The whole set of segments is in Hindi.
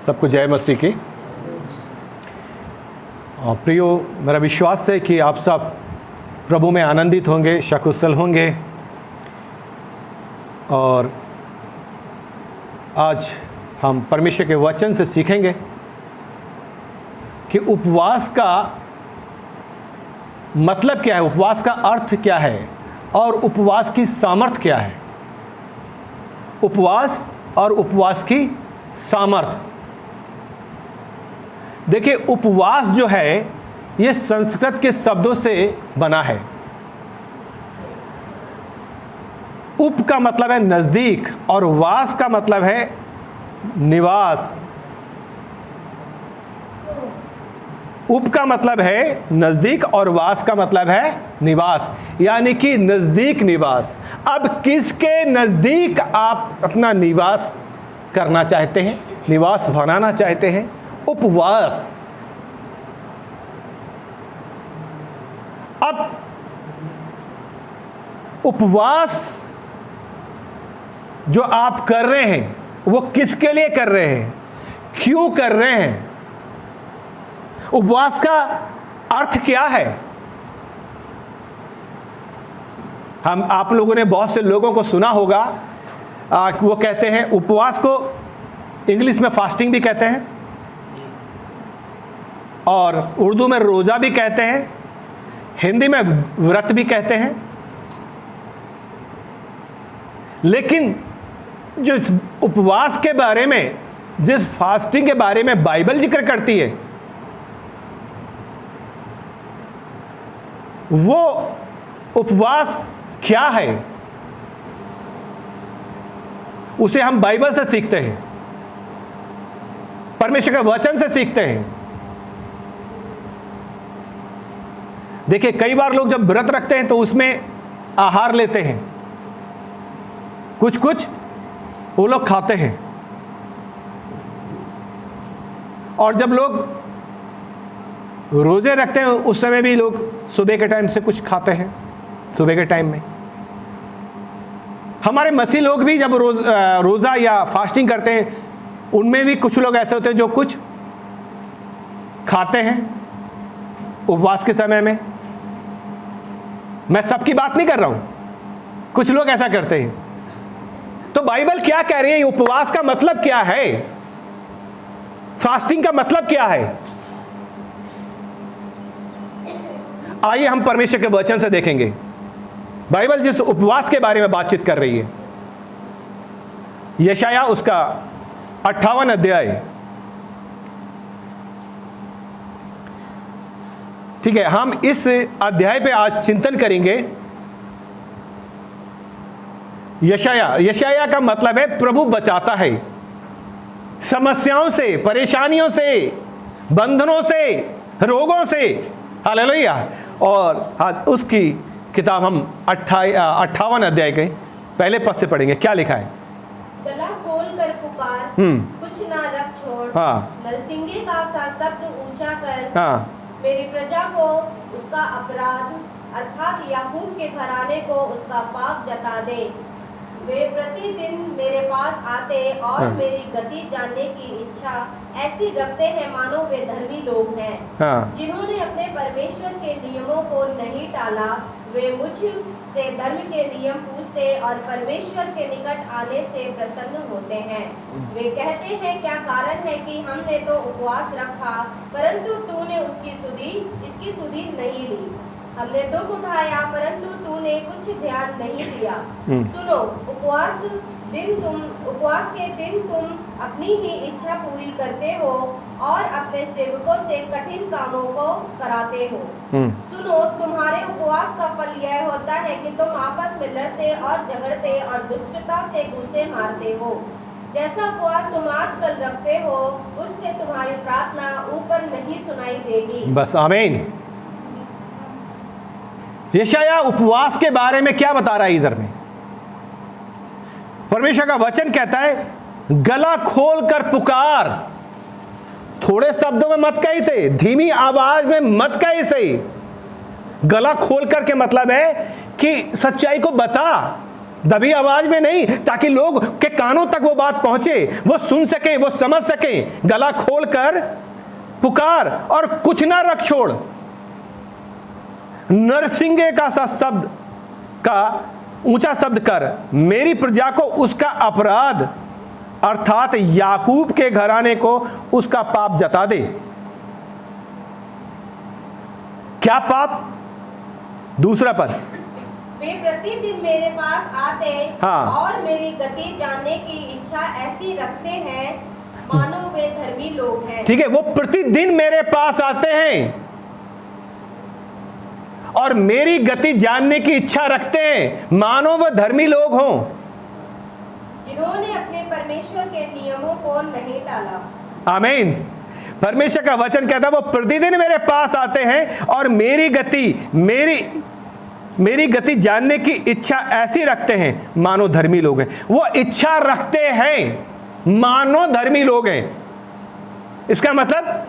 सबको जय मसीह की। प्रियो, मेरा विश्वास है कि आप सब प्रभु में आनंदित होंगे, सकुशल होंगे। और आज हम परमेश्वर के वचन से सीखेंगे कि उपवास का मतलब क्या है, उपवास का अर्थ क्या है और उपवास की सामर्थ क्या है। उपवास और उपवास की सामर्थ। देखिए, उपवास जो है ये संस्कृत के शब्दों से बना है। उप का मतलब है नज़दीक और वास का मतलब है निवास। उप का मतलब है नज़दीक और वास का मतलब है निवास, यानी कि नज़दीक निवास। अब किसके नज़दीक आप अपना निवास करना चाहते हैं, निवास बनाना चाहते हैं? उपवास। अब उपवास जो आप कर रहे हैं वो किसके लिए कर रहे हैं, क्यों कर रहे हैं? उपवास का अर्थ क्या है? आप लोगों ने बहुत से लोगों को सुना होगा, वो कहते हैं, उपवास को इंग्लिश में फास्टिंग भी कहते हैं और उर्दू में रोज़ा भी कहते हैं, हिंदी में व्रत भी कहते हैं। लेकिन जो उपवास के बारे में, जिस फास्टिंग के बारे में बाइबल जिक्र करती है, वो उपवास क्या है, उसे हम बाइबल से सीखते हैं, परमेश्वर के वचन से सीखते हैं। देखिए, कई बार लोग जब व्रत रखते हैं तो उसमें आहार लेते हैं, कुछ कुछ वो लोग खाते हैं। और जब लोग रोजे रखते हैं उस समय भी लोग सुबह के टाइम से कुछ खाते हैं, सुबह के टाइम में। हमारे मसीह लोग भी जब रोज़ा या फास्टिंग करते हैं उनमें भी कुछ लोग ऐसे होते हैं जो कुछ खाते हैं उपवास के समय में। मैं सबकी बात नहीं कर रहा हूं, कुछ लोग ऐसा करते हैं। तो बाइबल क्या कह रही है? उपवास का मतलब क्या है, फास्टिंग का मतलब क्या है? आइए हम परमेश्वर के वचन से देखेंगे बाइबल जिस उपवास के बारे में बातचीत कर रही है। यशाया उसका 58 अध्याय, ठीक है, हम इस अध्याय पे आज चिंतन करेंगे। यशाया का मतलब है प्रभु बचाता है समस्याओं से, परेशानियों से, बंधनों से, रोगों से। हालेलुया। और आज उसकी किताब हम 58 अध्याय के पहले पद से पढ़ेंगे। क्या लिखा है? गला खोल कर पुकार, कुछ ना रख छोड़। नरसिंगे का सा शब्द ऊंचा कर, मेरी प्रजा को उसका अपराध अर्थात याकूब के घराने को उसका पाप जता दे। वे प्रतिदिन मेरे पास आते और मेरी गति जानने की इच्छा ऐसी रखते हैं मानो वे धर्मी लोग हैं, जिन्होंने अपने परमेश्वर के नियमों को नहीं टाला। वे मुझ से धर्म के नियम पूछते और परमेश्वर के निकट आने से प्रसन्न होते हैं। वे कहते हैं, क्या कारण है कि हमने तो उपवास रखा परंतु तूने इसकी सुधि नहीं ली। हमने दुख उठाया परंतु तूने कुछ ध्यान नहीं दिया। सुनो, उपवास के दिन तुम अपनी ही इच्छा पूरी करते हो और अपने सेवकों से कठिन कामों को कराते हो। सुनो, तुम्हारे उपवास का फल यह होता है कि तुम आपस में लड़ते और झगड़ते और दुष्टता से घूंसे मारते हो। जैसा उपवास तुम आजकल रखते हो उससे तुम्हारी प्रार्थना ऊपर नहीं सुनाई देगी। बस, आमीन। यशाया उपवास के बारे में क्या बता रहा है इधर में? परमेश्वर का वचन कहता है गला खोल कर पुकार। थोड़े शब्दों में मत कही से, धीमी आवाज में मत कही से। गला खोल कर के मतलब है कि सच्चाई को बता, दबी आवाज में नहीं, ताकि लोग के कानों तक वो बात पहुंचे, वो सुन सकें, वो समझ सकें। गला खोलकर पुकार और कुछ ना रख छोड़। नरसिंगे का सा शब्द का ऊंचा शब्द कर, मेरी प्रजा को उसका अपराध अर्थात याकूब के घराने को उसका पाप जता दे। क्या पाप? दूसरा पद, वे प्रतिदिन मेरे पास आते हाँ। और मेरी गति जानने की इच्छा ऐसी रखते हैं मानो वे धर्मी लोग हैं। ठीक है, वो प्रतिदिन मेरे पास आते हैं और मेरी गति जानने की इच्छा रखते हैं मानो वह धर्मी लोग हों, जिन्होंने अपने परमेश्वर के नियमों को नहीं टाला। आमीन। परमेश्वर का वचन कहता है वो प्रतिदिन मेरे पास आते हैं और मेरी गति जानने की इच्छा ऐसी रखते हैं मानो धर्मी लोग हैं। वो इच्छा रखते हैं मानो धर्मी लोग हैं। इसका मतलब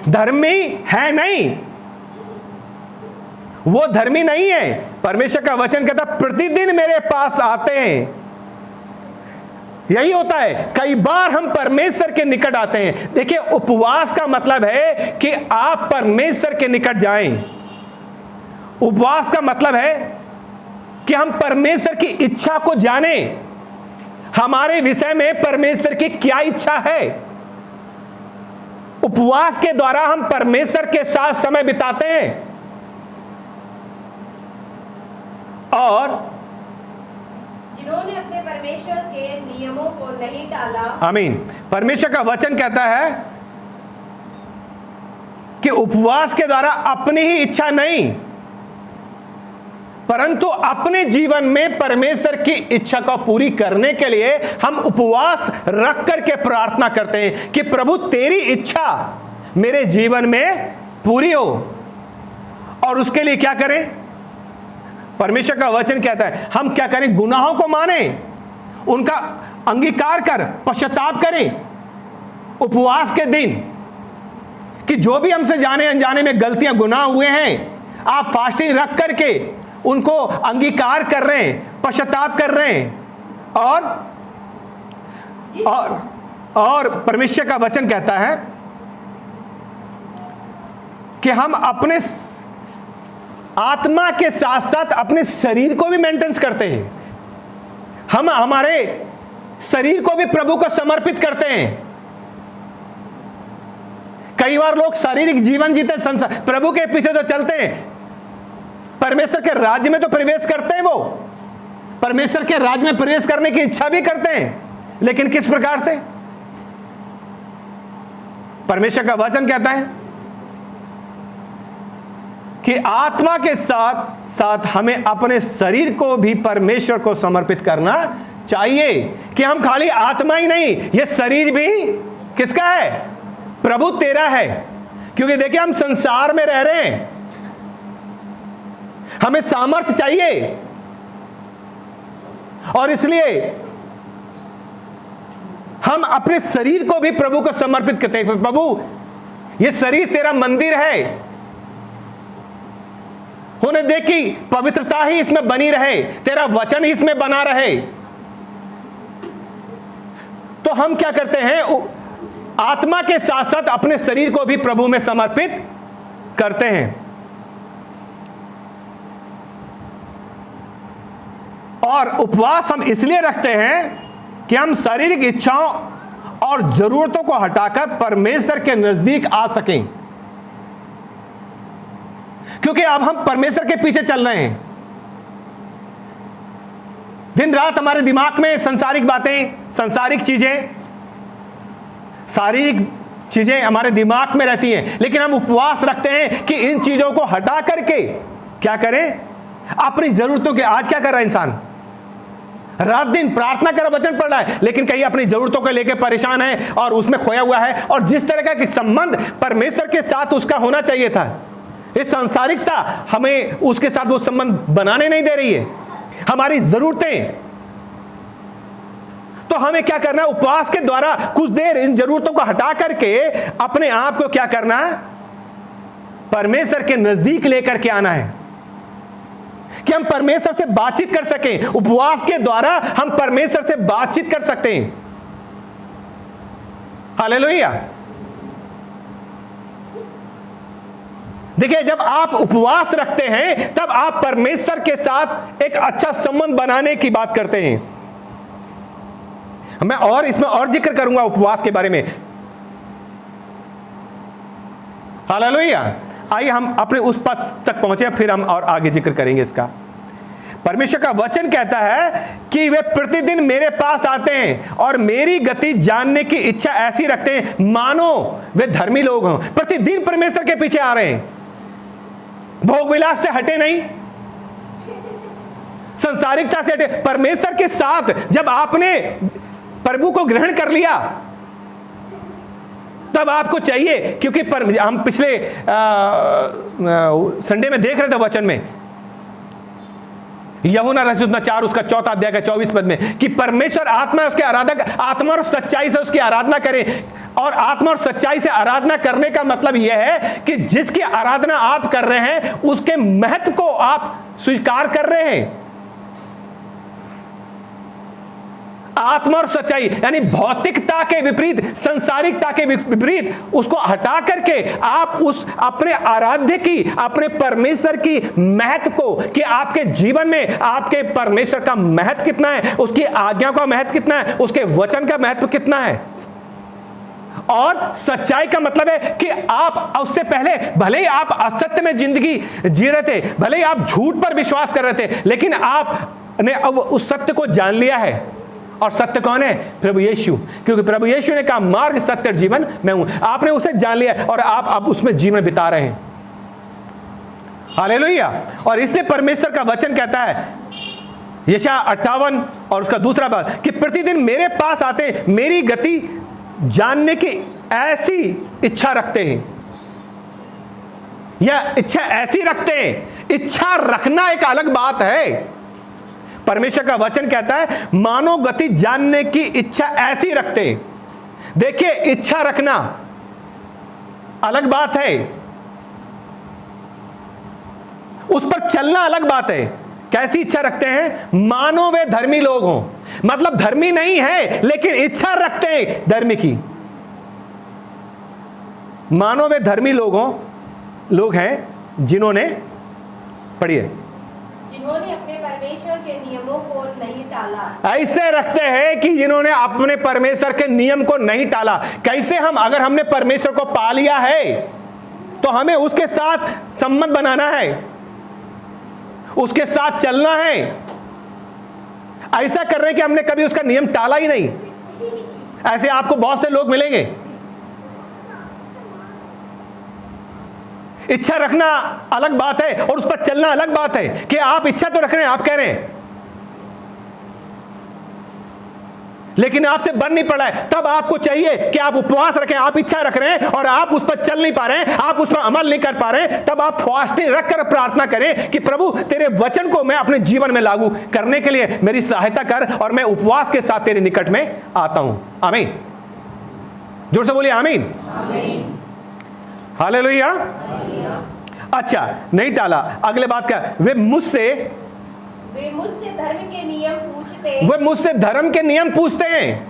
धर्मी है नहीं, वो धर्मी नहीं है। परमेश्वर का वचन कहता प्रतिदिन मेरे पास आते हैं। यही होता है, कई बार हम परमेश्वर के निकट आते हैं। देखिए, उपवास का मतलब है कि आप परमेश्वर के निकट जाएं। उपवास का मतलब है कि हम परमेश्वर की इच्छा को जानें, हमारे विषय में परमेश्वर की क्या इच्छा है। उपवास के द्वारा हम परमेश्वर के साथ समय बिताते हैं और जिन्होंने अपने परमेश्वर के नियमों को नहीं टाला। आमीन। परमेश्वर का वचन कहता है कि उपवास के द्वारा अपनी ही इच्छा नहीं, परंतु अपने जीवन में परमेश्वर की इच्छा को पूरी करने के लिए हम उपवास रख करके प्रार्थना करते हैं कि प्रभु तेरी इच्छा मेरे जीवन में पूरी हो। और उसके लिए क्या करें? परमेश्वर का वचन कहता है हम क्या करें? गुनाहों को मानें, उनका अंगीकार कर पश्चाताप करें उपवास के दिन, कि जो भी हमसे जाने अनजाने में गलतियां गुनाह हुए हैं, आप फास्टिंग रख करके उनको अंगीकार कर रहे हैं, पश्चाताप कर रहे हैं। और परमेश्वर का वचन कहता है कि हम अपने आत्मा के साथ साथ अपने शरीर को भी मेंटेन करते हैं। हम हमारे शरीर को भी प्रभु को समर्पित करते हैं। कई बार लोग शारीरिक जीवन जीते, संसार प्रभु के पीछे तो चलते हैं, परमेश्वर के राज्य में तो प्रवेश करते हैं, वो परमेश्वर के राज्य में प्रवेश करने की इच्छा भी करते हैं, लेकिन किस प्रकार से? परमेश्वर का वचन कहता है कि आत्मा के साथ साथ हमें अपने शरीर को भी परमेश्वर को समर्पित करना चाहिए, कि हम खाली आत्मा ही नहीं, ये शरीर भी किसका है? प्रभु तेरा है। क्योंकि देखिए हम संसार में रह रहे हैं, हमें सामर्थ्य चाहिए, और इसलिए हम अपने शरीर को भी प्रभु को समर्पित करते हैं। प्रभु ये शरीर तेरा मंदिर है, होने दे कि पवित्रता ही इसमें बनी रहे, तेरा वचन ही इसमें बना रहे। तो हम क्या करते हैं? आत्मा के साथ साथ अपने शरीर को भी प्रभु में समर्पित करते हैं। और उपवास हम इसलिए रखते हैं कि हम शारीरिक इच्छाओं और जरूरतों को हटाकर परमेश्वर के नजदीक आ सकें, क्योंकि अब हम परमेश्वर के पीछे चल रहे हैं। दिन रात हमारे दिमाग में सांसारिक बातें, सांसारिक चीजें, शारीरिक चीजें हमारे दिमाग में रहती हैं, लेकिन हम उपवास रखते हैं कि इन चीजों को हटा करके क्या करें? अपनी जरूरतों के। आज क्या कर रहा है इंसान? रात दिन प्रार्थना कर, वचन पढ़ रहा है, लेकिन कहीं अपनी जरूरतों को लेकर परेशान है और उसमें खोया हुआ है, और जिस तरह का संबंध परमेश्वर के साथ उसका होना चाहिए था, ये सांसारिकता हमें उसके साथ वो संबंध बनाने नहीं दे रही है। हमारी जरूरतें, तो हमें क्या करना है? उपवास के द्वारा कुछ देर इन जरूरतों को हटा करके अपने आप को क्या करना है? परमेश्वर के नजदीक लेकर के आना है, कि हम परमेश्वर से बातचीत कर सकें। उपवास के द्वारा हम परमेश्वर से बातचीत कर सकते हैं। हालेलुया। देखिए, जब आप उपवास रखते हैं तब आप परमेश्वर के साथ एक अच्छा संबंध बनाने की बात करते हैं। मैं और इसमें और जिक्र करूंगा उपवास के बारे में। हालेलुया। आइए हम अपने उस पद तक पहुंचे, फिर हम और आगे जिक्र करेंगे इसका। परमेश्वर का वचन कहता है कि वे प्रतिदिन मेरे पास आते हैं और मेरी गति जानने की इच्छा ऐसी रखते हैं मानो वे धर्मी लोग हों। प्रतिदिन परमेश्वर के पीछे आ रहे हैं, भोग विलास से हटे नहीं, संसारिकता से हटे। परमेश्वर के साथ जब आपने प्रभु को ग्रहण कर लिया तब आपको चाहिए, क्योंकि हम पिछले संडे में देख रहे थे वचन में, यूहन्ना रसूल 4 उसका 4 अध्याय का 24 पद में, कि परमेश्वर आत्मा है, उसके आराधक आत्मा और सच्चाई से उसकी आराधना करें। और आत्मा और सच्चाई से आराधना करने का मतलब यह है कि जिसकी आराधना आप कर रहे हैं उसके महत्व को आप स्वीकार कर रहे हैं। आत्मा और सच्चाई यानी भौतिकता के विपरीत, संसारिकता के विपरीत उसको हटा करके आप उस अपने आराध्य की, अपने परमेश्वर की महत्व को, कि आपके जीवन में आपके परमेश्वर का महत्व कितना है, उसकी आज्ञा का महत्व कितना है, उसके वचन का महत्व कितना है। और सच्चाई का मतलब है कि आप उससे पहले भले ही आप असत्य में जिंदगी जी रहे थे, भले ही आप झूठ पर विश्वास कर रहे थे, लेकिन आपने अब उस सत्य को जान लिया है। और सत्य कौन है? प्रभु यीशु। क्योंकि प्रभु यीशु ने कहा मार्ग सत्य और जीवन मैं हूं। आपने उसे जान लिया और आप अब उसमें जीवन बिता रहे हैं। हालेलुया। और इसलिए परमेश्वर का वचन कहता है यशायाह 58 और उसका दूसरा पद कि प्रतिदिन मेरे पास आते हैं, मेरी गति जानने की ऐसी इच्छा रखते हैं। यह इच्छा ऐसी रखते हैं। इच्छा रखना एक अलग बात है। परमेश्वर का वचन कहता है मानो गति जानने की इच्छा ऐसी रखते हैं। देखिए, इच्छा रखना अलग बात है, उस पर चलना अलग बात है। कैसी इच्छा रखते हैं? मानो वे धर्मी लोग हों। मतलब धर्मी नहीं है लेकिन इच्छा रखते हैं धर्मी की। मानो वे धर्मी लोग हैं जिन्होंने, पढ़िए, जिन्होंने अपने परमेश्वर के नियमों को नहीं टाला। ऐसे रखते हैं कि जिन्होंने अपने परमेश्वर के नियम को नहीं टाला। कैसे? हम अगर हमने परमेश्वर को पा लिया है तो हमें उसके साथ संबंध बनाना है, उसके साथ चलना है। ऐसा कर रहे हैं कि हमने कभी उसका नियम टाला ही नहीं। ऐसे आपको बहुत से लोग मिलेंगे। इच्छा रखना अलग बात है और उस पर चलना अलग बात है। कि आप इच्छा तो रख रहे हैं, आप कह रहे हैं, लेकिन आपसे बन नहीं पड़ा है। तब आपको चाहिए कि आप उपवास रखें। आप इच्छा रख रहे हैं और आप उस पर चल नहीं पा रहे हैं, आप उस पर अमल नहीं कर पा रहे हैं, तब आप फास्टिंग रखकर प्रार्थना करें कि प्रभु तेरे वचन को मैं अपने जीवन में लागू करने के लिए मेरी सहायता कर, और मैं उपवास के साथ तेरे निकट में आता हूं। आमीन। जोर से बोलिए आमीन। हालेलुया। अच्छा, नहीं टाला। अगले बात क्या? वे मुझसे धर्म के नियम पूछते, वे मुझसे धर्म के नियम पूछते हैं।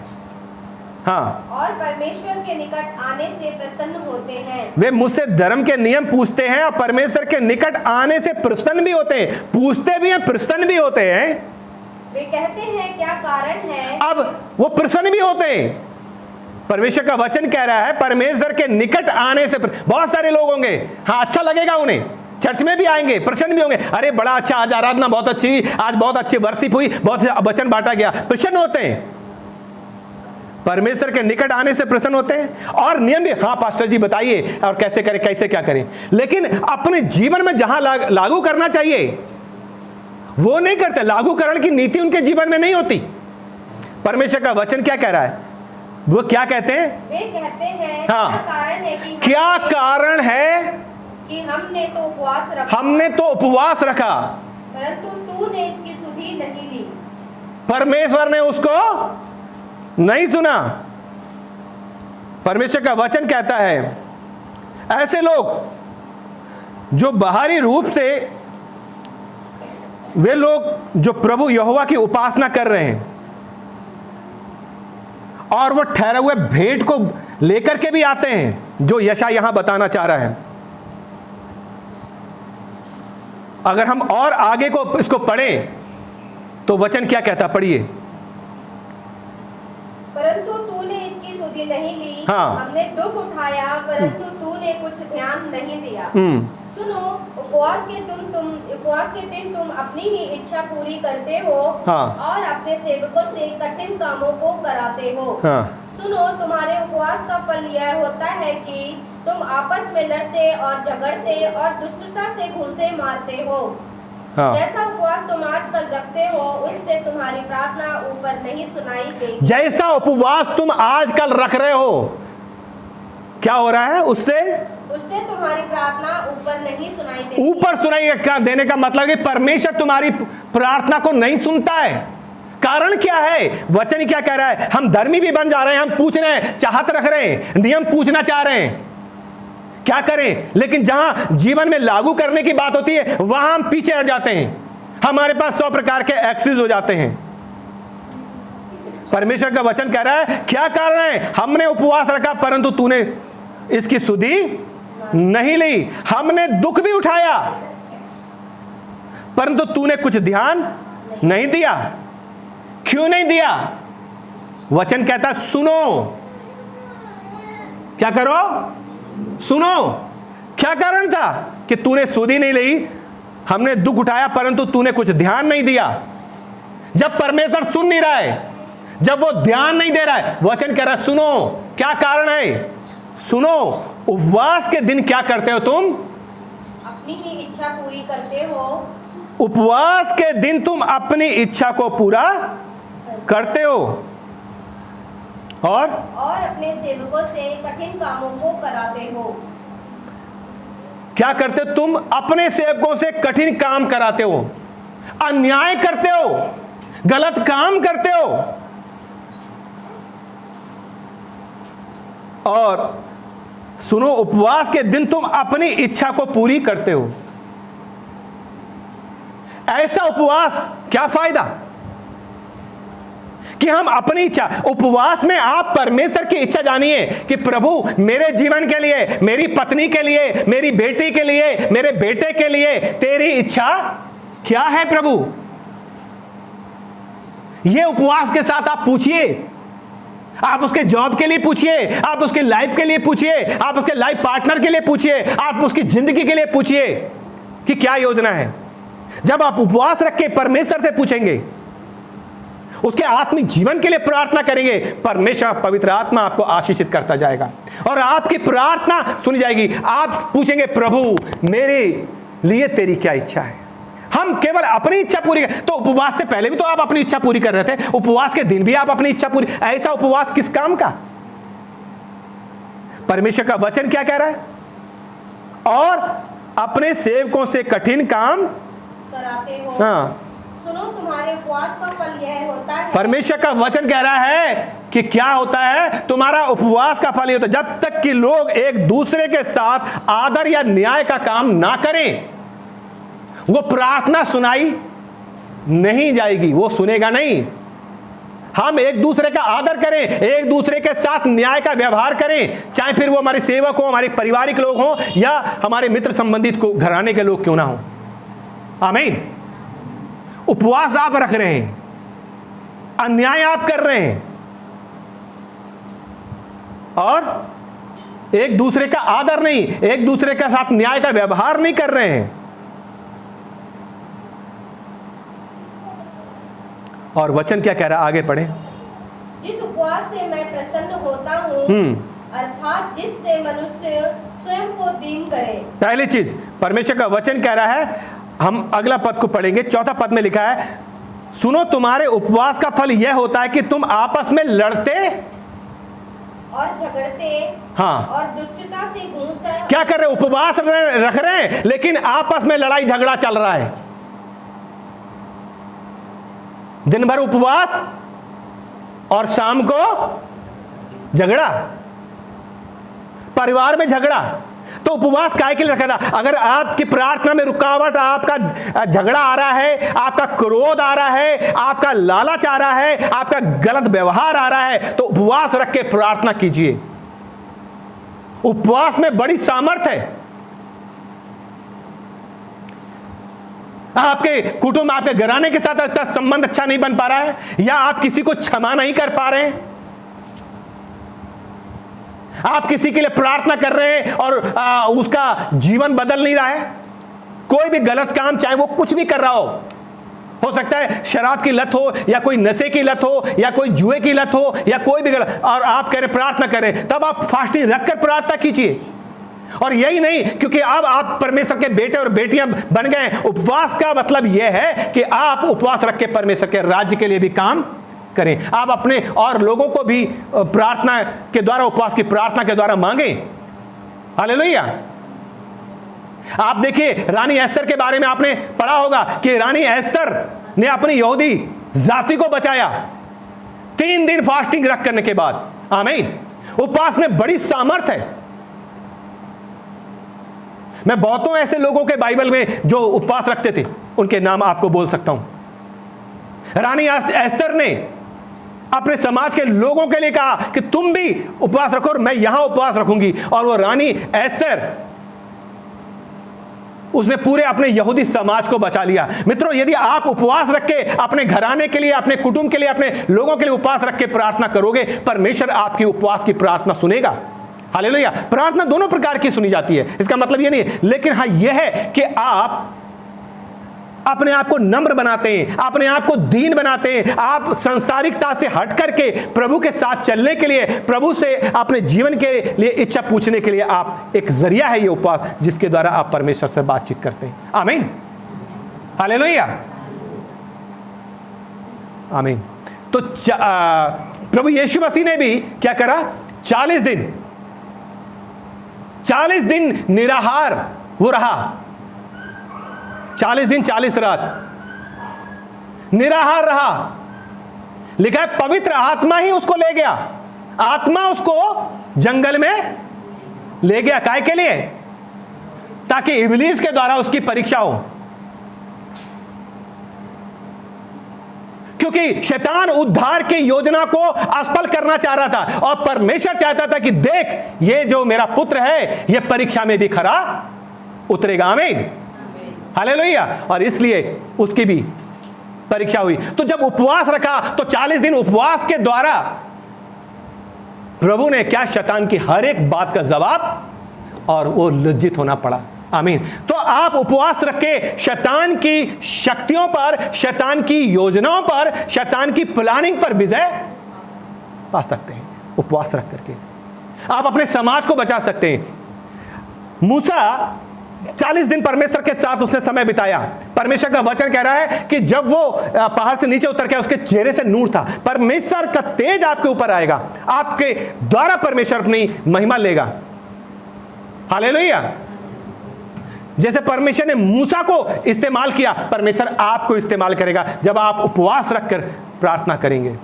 हाँ, और परमेश्वर के निकट आने से प्रसन्न होते हैं। वे मुझसे धर्म के नियम पूछते हैं और परमेश्वर के निकट आने से प्रसन्न भी होते हैं। पूछते भी हैं, प्रसन्न भी होते हैं। वे कहते हैं क्या कारण है? अब वो प्रसन्न भी होते हैं। परमेश्वर का वचन कह रहा है परमेश्वर के निकट आने से बहुत सारे लोग होंगे, हाँ, अच्छा लगेगा उन्हें, चर्च में भी आएंगे, प्रसन्न भी होंगे। अरे बड़ा अच्छा, आज आराधना बहुत अच्छी, आज बहुत अच्छी वर्शिप हुई, बहुत वचन बांटा गया, प्रसन्न होते हैं। परमेश्वर के निकट आने से प्रसन्न होते हैं। और नियम भी, हाँ पास्टर जी बताइए और कैसे करें, कैसे क्या करें। लेकिन अपने जीवन में जहां लागू करना चाहिए वो नहीं करते। लागूकरण की नीति उनके जीवन में नहीं होती। परमेश्वर का वचन क्या कह रहा है? वो क्या कहते हैं? वे कहते हैं हाँ, क्या कारण है कि हमने तो उपवास रखा, परंतु तूने इसकी सुधि नहीं ली। परमेश्वर ने उसको नहीं सुना। परमेश्वर का वचन कहता है ऐसे लोग जो बाहरी रूप से वे लोग जो प्रभु यहोवा की उपासना कर रहे हैं और वो ठहरे हुए भेंट को लेकर के भी आते हैं, जो यशा यहां बताना चाह रहा है। अगर हम और आगे को इसको पढ़ें तो वचन क्या कहता, पढ़िए। परंतु तूने इसकी सुधि नहीं ली। हाँ। हमने दुख उठाया परंतु तूने कुछ ध्यान नहीं दिया। सुनो, उपवास के दिन तुम अपनी ही इच्छा पूरी करते हो। हाँ। और अपने सेवकों से कठिन कामों को कराते हो। हाँ। सुनो, तुम्हारे उपवास का फल यह होता है कि तुम आपस में लड़ते और झगड़ते और दुष्टता से घूंसे मारते हो। हाँ। जैसा उपवास तुम आजकल रखते हो उससे तुम्हारी प्रार्थना ऊपर नहीं सुनाई देगी। जैसा उपवास तुम आजकल रख रहे हो, क्या हो रहा है? उससे तुम्हारी प्रार्थना ऊपर नहीं सुनाई देगी। ऊपर सुनाई देने का मतलब है परमेश्वर तुम्हारी प्रार्थना को नहीं सुनता है। कारण क्या है? वचन क्या कह रहा है? हम धर्मी भी बन जा रहे हैं, हम पूछ रहे हैं, चाहत रख रहे हैं, नियम पूछना चाह रहे हैं, क्या करें, लेकिन जहां जीवन में लागू करने की बात होती है वहां हम पीछे हट जाते हैं। हमारे पास 100 प्रकार के एक्सक्यूज हो जाते हैं। परमेश्वर का वचन कह रहा है क्या कारण है? हमने उपवास रखा परंतु तूने इसकी सुधि नहीं ली। हमने दुख भी उठाया परंतु तूने कुछ ध्यान नहीं दिया। क्यों नहीं दिया? वचन कहता सुनो, क्या करो? सुनो। क्या कारण था कि तूने सुधि नहीं ली? हमने दुख उठाया परंतु तूने कुछ ध्यान नहीं दिया। जब परमेश्वर सुन नहीं रहा है, जब वो ध्यान नहीं दे रहा है, वचन कह रहा है सुनो। क्या कारण है? सुनो, उपवास के दिन क्या करते हो तुम? अपनी ही इच्छा पूरी करते हो। उपवास के दिन तुम अपनी इच्छा को पूरा करते हो और अपने सेवकों से कठिन कामों को कराते हो। क्या करते हो? तुम अपने सेवकों से कठिन काम कराते हो, अन्याय करते हो, गलत काम करते हो और सुनो, उपवास के दिन तुम अपनी इच्छा को पूरी करते हो। ऐसा उपवास क्या फायदा कि हम अपनी इच्छा, उपवास में आप परमेश्वर की इच्छा जानिए कि प्रभु मेरे जीवन के लिए, मेरी पत्नी के लिए, मेरी बेटी के लिए, मेरे बेटे के लिए तेरी इच्छा क्या है प्रभु? यह उपवास के साथ आप पूछिए। आप उसके जॉब के लिए पूछिए, आप उसके लाइफ के लिए पूछिए, आप उसके लाइफ पार्टनर के लिए पूछिए, आप उसकी जिंदगी के लिए पूछिए कि क्या योजना है। जब आप उपवास रख के परमेश्वर से पूछेंगे, उसके आत्मिक जीवन के लिए प्रार्थना करेंगे, परमेश्वर पवित्र आत्मा आपको आशीषित करता जाएगा और आपकी प्रार्थना सुनी जाएगी। आप पूछेंगे प्रभु मेरे लिए तेरी क्या इच्छा है। हम केवल अपनी इच्छा पूरी कर, तो उपवास से पहले भी तो आप अपनी इच्छा पूरी कर रहे थे, उपवास के दिन भी आप अपनी इच्छा पूरी। ऐसा उपवास किस काम का? परमेश्वर का वचन क्या कह रहा है? और अपने सेवकों से कठिन काम कराते हो। हाँ, सुनो, तुम्हारे उपवास का फल यह होता है। परमेश्वर का वचन कह रहा है कि क्या होता है? तुम्हारा उपवास का फल ये होता है, जब तक कि लोग एक दूसरे के साथ आदर या न्याय का काम ना करें, वो प्रार्थना सुनाई नहीं जाएगी, वो सुनेगा नहीं। हम एक दूसरे का आदर करें, एक दूसरे के साथ न्याय का व्यवहार करें, चाहे फिर वो हमारे सेवक हो, हमारे पारिवारिक लोग हों या हमारे मित्र संबंधित को घराने के लोग क्यों ना हो। आमीन। उपवास आप रख रहे हैं, अन्याय आप कर रहे हैं और एक दूसरे का आदर नहीं, एक दूसरे के साथ न्याय का व्यवहार नहीं कर रहे हैं। और वचन क्या कह रहा है? आगे पढ़े। जिस उपवास से मैं प्रसन्न होता हूँ, अर्थात जिससे मनुष्य स्वयं को दीन करे। पहली चीज परमेश्वर का वचन कह रहा है, हम अगला पद को पढ़ेंगे। चौथा पद में लिखा है, सुनो तुम्हारे उपवास का फल यह होता है कि तुम आपस में लड़ते और झगड़ते, हाँ, और दुष्टता से घूंसा। क्या कर रहे? उपवास रख रहे हैं लेकिन आपस में लड़ाई झगड़ा चल रहा है। दिन भर उपवास और शाम को झगड़ा, परिवार में झगड़ा। तो उपवास काहे के लिए रखा था? अगर आपकी प्रार्थना में रुकावट, आपका झगड़ा आ रहा है, आपका क्रोध आ रहा है, आपका लालच आ रहा है, आपका गलत व्यवहार आ रहा है, तो उपवास रख के प्रार्थना कीजिए। उपवास में बड़ी सामर्थ्य है। आपके कुटुंब, आपके घराने के साथ आपका संबंध अच्छा नहीं बन पा रहा है, या आप किसी को क्षमा नहीं कर पा रहे हैं, आप किसी के लिए प्रार्थना कर रहे हैं और उसका जीवन बदल नहीं रहा है, कोई भी गलत काम, चाहे वो कुछ भी कर रहा हो सकता है शराब की लत हो, या कोई नशे की लत हो, या कोई जुए की लत हो, या कोई भी गलत, और आप कह रहे प्रार्थना करें, तब आप फास्टिंग रखकर प्रार्थना कीजिए। और यही नहीं, क्योंकि अब आप परमेश्वर के बेटे और बेटियां बन गए। उपवास का मतलब यह है कि आप उपवास रख के परमेश्वर के राज्य के लिए भी काम करें। आप अपने और लोगों को भी प्रार्थना के द्वारा, उपवास की प्रार्थना के द्वारा मांगे। हालेलुया। आप देखिए रानी एस्तर के बारे में आपने पढ़ा होगा कि रानी एस्तर ने अपनी यहूदी जाति को बचाया 3 दिन फास्टिंग रख करने के बाद। आमीन। उपवास में बड़ी सामर्थ है। मैं बहुतों ऐसे लोगों के बाइबल में जो उपवास रखते थे उनके नाम आपको बोल सकता हूं। रानी एस्तर ने अपने समाज के लोगों के लिए कहा कि तुम भी उपवास रखो और मैं यहां उपवास रखूंगी, और वो रानी एस्तर, उसने पूरे अपने यहूदी समाज को बचा लिया। मित्रों, यदि आप उपवास रख के अपने घराने के लिए, अपने कुटुंब के लिए, अपने लोगों के लिए उपवास रख के प्रार्थना करोगे, परमेश्वर आपकी उपवास की प्रार्थना सुनेगा। हालेलुया। प्रार्थना दोनों प्रकार की सुनी जाती है, इसका मतलब यह नहीं है, लेकिन हाँ यह है कि आप अपने आप को नम्र बनाते हैं, अपने आप को दीन बनाते हैं, आप सांसारिकता से हट करके प्रभु के साथ चलने के लिए, प्रभु से अपने जीवन के लिए इच्छा पूछने के लिए आप एक जरिया है ये उपवास, जिसके द्वारा आप परमेश्वर से बातचीत करते हैं। आमीन। हालेलुया। आमीन। तो प्रभु यीशु मसीह ने भी क्या करा? 40 दिन निराहार वो रहा। 40 दिन 40 रात निराहार रहा। लिखा है पवित्र आत्मा ही उसको ले गया। आत्मा उसको जंगल में ले गया। काहे के लिए? ताकि इब्लीस के द्वारा उसकी परीक्षा हो। क्योंकि शैतान उद्धार की योजना को असफल करना चाह रहा था, और परमेश्वर चाहता था कि देख, ये जो मेरा पुत्र है ये परीक्षा में भी खरा उतरेगा। आमीन। हालेलुया। और इसलिए उसकी भी परीक्षा हुई। तो जब उपवास रखा तो 40 दिन उपवास के द्वारा प्रभु ने क्या? शैतान की हर एक बात का जवाब, और वो लज्जित होना पड़ा। आमीन। तो आप उपवास रख के शैतान की शक्तियों पर, शैतान की योजनाओं पर, शैतान की प्लानिंग पर विजय पा सकते हैं। उपवास रख करके आप अपने समाज को बचा सकते हैं। मूसा 40 दिन परमेश्वर के साथ उसने समय बिताया। परमेश्वर का वचन कह रहा है कि जब वो पहाड़ से नीचे उतर के, उसके चेहरे से नूर था। परमेश्वर का तेज आपके ऊपर आएगा, आपके द्वारा परमेश्वर अपनी महिमा लेगा। हालेलुया। जैसे परमेश्वर ने मूसा को इस्तेमाल किया, परमेश्वर आपको इस्तेमाल करेगा जब आप उपवास रखकर प्रार्थना करेंगे।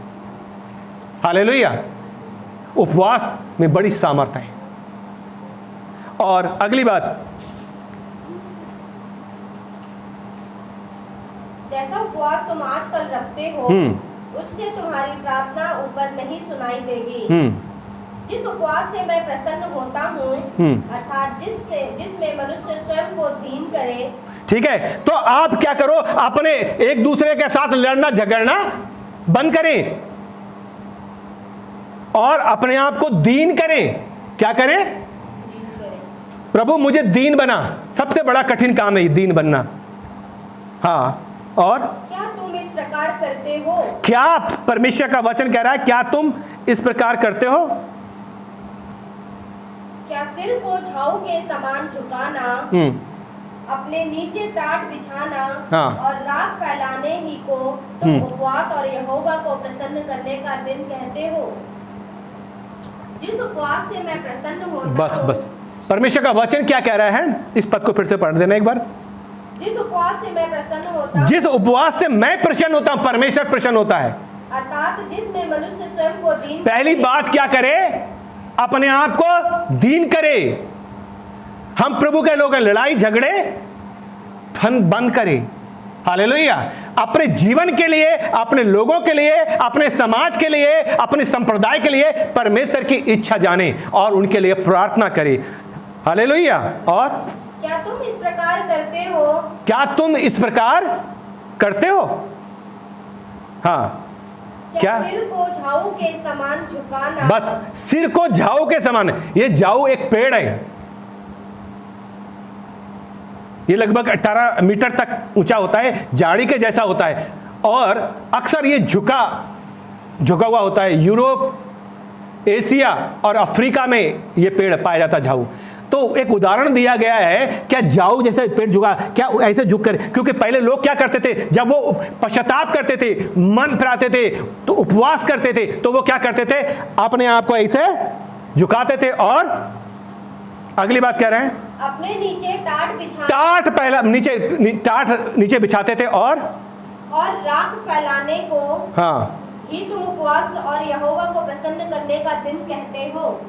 हालेलुया। उपवास में बड़ी सामर्थ्य है। और अगली बात, जैसा उपवास तुम आजकल रखते हो उससे तुम्हारी प्रार्थना ऊपर नहीं सुनाई देगी। जिस उपवास से मैं प्रसन्न होता हूँ, अर्थात जिसमें मनुष्य स्वयं को दीन करे। ठीक है। तो आप क्या करो? अपने एक दूसरे के साथ लड़ना झगड़ना बंद करें और अपने आप को दीन करें। क्या करें? प्रभु मुझे दीन बना। सबसे बड़ा कठिन काम है दीन बनना। हाँ। और क्या तुम इस प्रकार करते हो? क्या परमेश्वर का वचन कह रहा है, क्या तुम इस प्रकार करते हो? क्या सिर को झाऊ के समान झुकाना, अपने नीचे टाट बिछाना, और राख फैलाने ही को तुम उपवास और यहोवा को प्रसन्न करने का दिन कहते हो? जिस उपवास से मैं प्रसन्न होता हूं। बस परमेश्वर का वचन क्या कह रहा है? इस पद को फिर से पढ़ देना एक बार। जिस उपवास से मैं प्रसन्न होता हूं, जिस उपवास से मैं प्रसन्न होता हूं, परमेश्वर प्रसन्न होता है। अर्थात जिसमें मनुष्य स्वयं को दीन। पहली बात क्या करे? अपने आप को दीन करे। हम प्रभु के लोग हैं, लड़ाई झगड़े बंद करें। हालेलुया। अपने जीवन के लिए, अपने लोगों के लिए, अपने समाज के लिए, अपने संप्रदाय के लिए परमेश्वर की इच्छा जाने और उनके लिए प्रार्थना करें। हालेलुया। और क्या तुम इस प्रकार करते हो? क्या तुम इस प्रकार करते हो? हाँ, क्या सिर को झाऊ के समान झुकाना? बस सिर को झाऊ के समान। ये झाऊ एक पेड़ है, ये लगभग 18 मीटर तक ऊंचा होता है, झाड़ी के जैसा होता है और अक्सर ये झुका हुआ होता है। यूरोप, एशिया और अफ्रीका में ये पेड़ पाया जाता है झाऊ। तो एक उदाहरण दिया गया है, क्या झाऊ जैसे पेड़ झुका, क्या ऐसे झुक कर? क्योंकि पहले लोग क्या करते थे, जब वो पश्चाताप करते थे, मन फिराते थे, तो उपवास करते थे, तो वो क्या करते थे, अपने आप को ऐसे झुकाते थे। और अगली बात कह रहे हैं, अपने नीचे टाट बिछाना। टाट पहला टाट नीचे बिछाते थे और राख फैलाने को हाँ ही तुम उपवास और यहोवा को प्रसन्न करने का दिन कहते हो।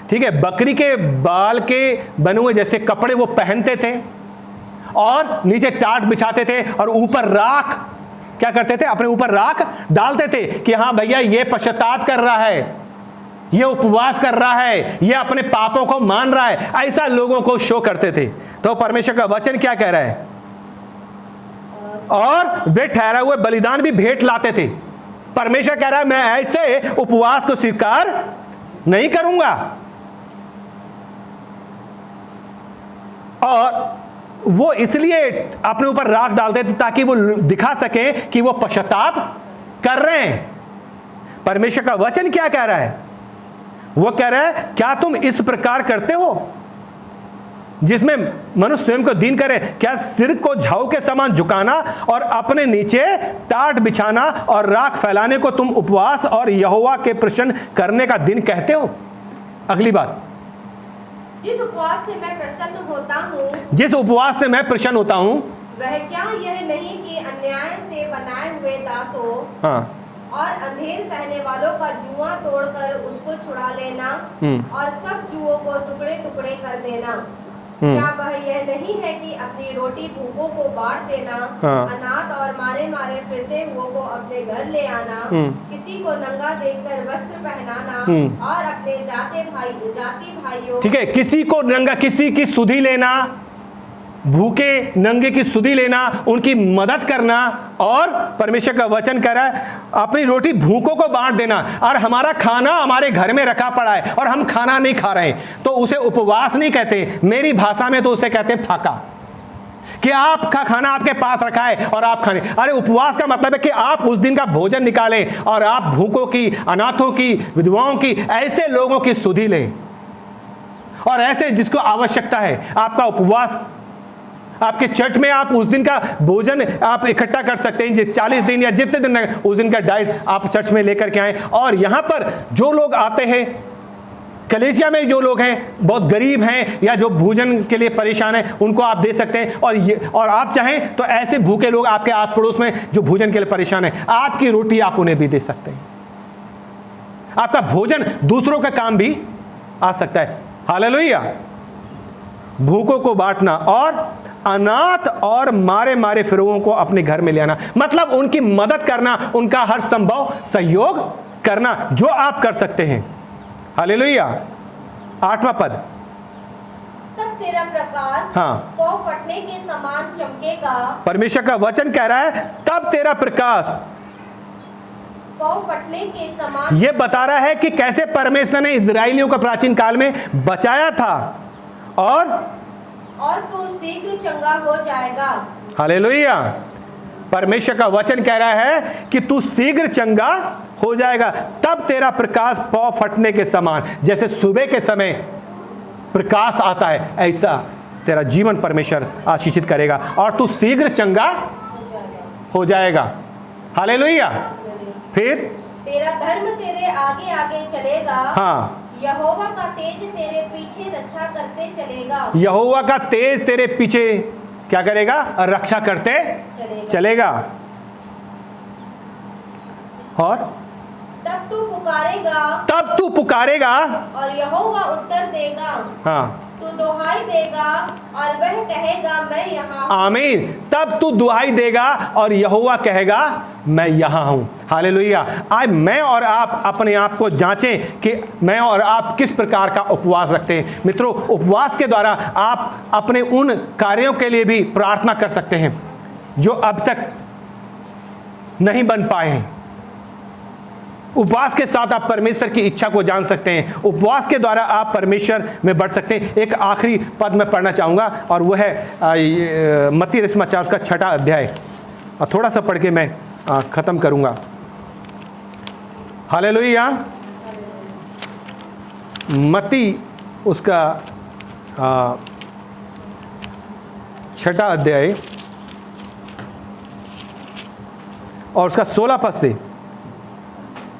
ठीक है, बकरी के बाल के बने हुए जैसे कपड़े वो पहनते थे और नीचे टाट बिछाते थे और ऊपर राख क्या करते थे, अपने ऊपर राख डालते थे कि हाँ भैया ये पश्चाताप कर रहा है, ये उपवास कर रहा है, ये अपने पापों को मान रहा है। ऐसा लोगों को शो करते थे। तो परमेश्वर का वचन क्या कह रहा है, और वे ठहरा हुए बलिदान भी भेंट लाते थे। परमेश्वर कह रहा है मैं ऐसे उपवास को स्वीकार नहीं करूंगा। और वो इसलिए अपने ऊपर राख डालते थे ताकि वो दिखा सके कि वो पश्चाताप कर रहे हैं। परमेश्वर का वचन क्या कह रहा है, वो कह रहा है क्या तुम इस प्रकार करते हो, जिसमें मनुष्य स्वयं को दीन करे। क्या सिर को झाऊ के समान झुकाना और अपने नीचे टाट बिछाना और राख फैलाने को तुम उपवास और यहोवा के प्रसन्न करने का दिन कहते हो? अगली बात, जिस उपवास से मैं प्रसन्न होता हूँ, जिस उपवास से मैं प्रसन्न होता हूँ, वह क्या यह नहीं कि अन्याय से बनाए हुए दासों हाँ, और अंधेर सहने वालों का जुआ तोड़कर उसको छुड़ा लेना और सब जुओं को टुकड़े टुकड़े कर देना? क्या वह यह नहीं है कि अपनी रोटी भूखों को बांट देना, अनाथ और मारे मारे फिरते हुओं को अपने घर ले आना, किसी को नंगा देखकर वस्त्र पहनाना और अपने जाति भाइयों, ठीक है, किसी को नंगा, किसी की सुधि लेना, भूखे नंगे की सुधि लेना, उनकी मदद करना। और परमेश्वर का वचन कह रहा है अपनी रोटी भूखों को बांट देना। और हमारा खाना हमारे घर में रखा पड़ा है और हम खाना नहीं खा रहे हैं, तो उसे उपवास नहीं कहते, मेरी भाषा में तो उसे कहते हैं फाका, कि आपका खाना आपके पास रखा है और आप खाने। अरे उपवास का मतलब है कि आप उस दिन का भोजन निकालें और आप भूखों की, अनाथों की, विधवाओं की, ऐसे लोगों की सुधि लें और ऐसे जिसको आवश्यकता है। आपका उपवास, आपके चर्च में आप उस दिन का भोजन आप इकट्ठा कर सकते हैं, 40 दिन या जितने दिन उस दिन का डाइट आप चर्च में लेकर के आए। और यहाँ पर जो लोग आते हैं, कलीसिया में जो लोग हैं, बहुत गरीब हैं या जो भोजन के लिए परेशान हैं, उनको आप दे सकते हैं। और आप चाहें तो ऐसे भूखे लोग आपके आस पड़ोस में जो भोजन के लिए परेशान हैं, आपकी रोटी आप उन्हें भी दे सकते हैं। आपका भोजन दूसरों का काम भी आ सकता है। हालेलुया। भूखों को बांटना और अनाथ और मारे मारे फिरौओं को अपने घर में ले आना, मतलब उनकी मदद करना, उनका हर संभव सहयोग करना जो आप कर सकते हैं। हालेलुया। 8वां पद, तब तेरा प्रकाश पौ फटने के समान चमकेगा। परमेश्वर का वचन कह रहा है तब तेरा प्रकाश पौ फटने के समान। यह बता रहा है कि कैसे परमेश्वर ने इजराइलियों को प्राचीन काल में बचाया था और तू शीघ्र चंगा हो जाएगा। हालेलुया। परमेश्वर का वचन कह रहा है कि तू शीघ्र चंगा हो जाएगा। तब तेरा प्रकाश पौ फटने के समान, जैसे सुबह के समय प्रकाश आता है, ऐसा तेरा जीवन परमेश्वर आशीषित करेगा और तू शीघ्र चंगा हो जाएगा। हालेलुया। फिर तेरा धर्म तेरे आगे आगे चलेगा। हाँ, यहोवा का तेज तेरे पीछे रक्षा करते चलेगा। यहोवा का तेज तेरे पीछे क्या करेगा? रक्षा करते चलेगा। और तब तू पुकारेगा और यहोवा उत्तर देगा। हाँ, तू दुहाई देगा और वह कहेगा मैं यहाँ हूँ। आमीन। तब तू दुहाई देगा और यहोवा कहेगा मैं यहाँ हूं। हालेलुया। आज मैं और आप अपने आप को जांचें कि मैं और आप किस प्रकार का उपवास रखते हैं। मित्रों, उपवास के द्वारा आप अपने उन कार्यों के लिए भी प्रार्थना कर सकते हैं जो अब तक नहीं बन पाए हैं। उपवास के साथ आप परमेश्वर की इच्छा को जान सकते हैं। उपवास के द्वारा आप परमेश्वर में बढ़ सकते हैं। एक आखिरी पद मैं पढ़ना चाहूँगा और वह है मत्ती सुसमाचार का 6वां अध्याय, और थोड़ा सा पढ़ के मैं ख़त्म करूँगा। हालेलुया। मत्ती उसका 6वां अध्याय और उसका 16 पद से।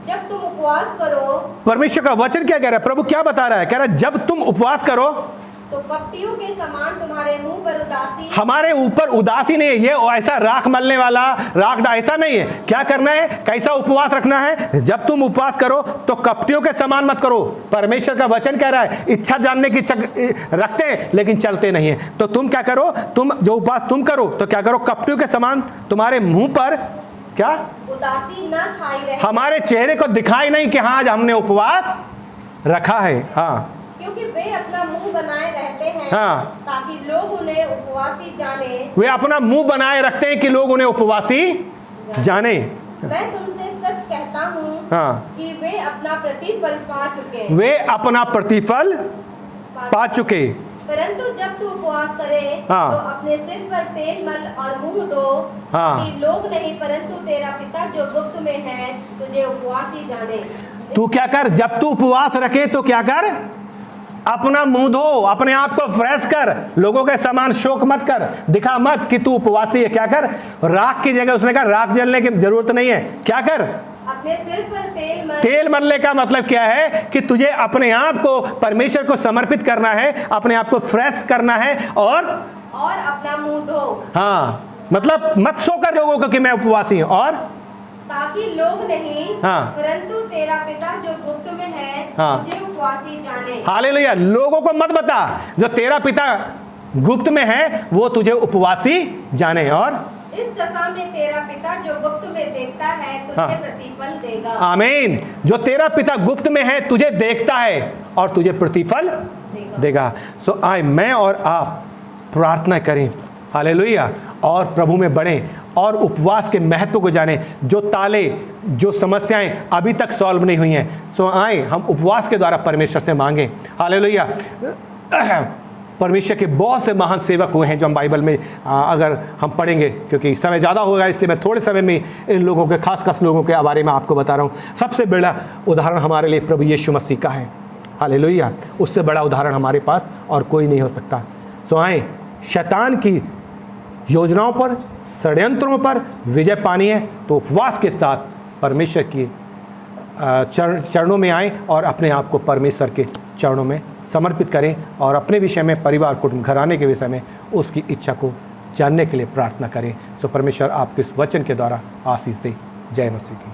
जब तुम उपवास करो, परमेश्वर का वचन क्या कह रहा है? प्रभु क्या बता रहा है? कह रहा है जब तुम उपवास करो तो कपटियों के समान तुम्हारे मुंह पर उदासी। हमारे ऊपर उदासी नहीं है। ये ऐसा राख मलने वाला ऐसा नहीं है। क्या करना है? कैसा उपवास रखना है? जब तुम उपवास करो तो कपटियों के समान मत करो। परमेश्वर का वचन कह रहा है इच्छा जानने की रखते हैं लेकिन चलते नहीं है। तो तुम क्या करो? तुम जो उपवास तुम करो तो क्या करो? कपटियों के समान तुम्हारे मुंह पर क्या उदासी न छाई रहे। हमारे चेहरे को दिखाई नहीं कि हाँ आज हमने उपवास रखा है। हाँ, क्योंकि वे अपना मुंह बनाए रहते हैं, हाँ, ताकि लोग उन्हें उपवासी जाने। वे अपना मुंह बनाए रखते हैं कि लोग उन्हें उपवासी जाने। मैं तुमसे सच कहता हूँ, हाँ, कि वे अपना प्रतिफल पा चुके। वे अपना प्रतिफल पा चुके। परंतु जब तू उपवास करे, हाँ, तो अपने सिर पर तेल मल और मुंह धो, हाँ, कि लोग नहीं परंतु तेरा पिता जो गुप्त में है तुझे उपवासी जाने। तू क्या कर? जब तू उपवास रखे तो क्या कर? अपना मुंह धो, अपने आप को फ्रेश कर, लोगों के समान शोक मत कर, दिखा मत कि तू उपवासी है। क्या कर? राख की जगह उसने कहा राख जलने की जरूरत नहीं है। क्या कर? अपने सिर पर तेल मलने का मतलब क्या है कि तुझे अपने आप को परमेश्वर को समर्पित करना है, अपने आप को फ्रेश करना है और अपना मुंह धो। हाँ, मतलब मत सोकर लोगों को कि मैं उपवासी हूं, और ताकि लोग नहीं, हाँ, परंतु तेरा पिता जो गुप्त में है, हाँ, तुझे उपवासी जाने। हालेलुया। लोगों को मत बता, जो तेरा पिता गुप्त में है वो तुझे उपवासी जाने, और इस दशा में तेरा पिता जो गुप्त में देखता है तुझे, हाँ, प्रतिफल देगा। आमीन। जो तेरा पिता गुप्त में है तुझे देखता है और तुझे प्रतिफल देगा। सो आए मैं और आप प्रार्थना करें, हालेलुया, और प्रभु में बढ़ें और उपवास के महत्व को जानें। जो ताले, जो समस्याएं अभी तक सॉल्व नहीं हुई हैं, सो आए हम उपवास के द्वारा परमेश्वर से मांगें। हालेलुया। परमेश्वर के बहुत से महान सेवक हुए हैं जो हम बाइबल में अगर हम पढ़ेंगे, क्योंकि समय ज़्यादा होगा इसलिए मैं थोड़े समय में इन लोगों के खास लोगों के बारे में आपको बता रहा हूँ। सबसे बड़ा उदाहरण हमारे लिए प्रभु यीशु मसीह का है। हालेलुया। उससे बड़ा उदाहरण हमारे पास और कोई नहीं हो सकता। सो आए शैतान की योजनाओं पर, षड्यंत्रों पर विजय पानी है तो उपवास के साथ परमेश्वर की चरणों में आएँ और अपने आप को परमेश्वर के चरणों में समर्पित करें और अपने विषय में, परिवार, कुटुंब, घराने के विषय में उसकी इच्छा को जानने के लिए प्रार्थना करें। सो परमेश्वर आपके इस वचन के द्वारा आशीष दे। जय मसीह की।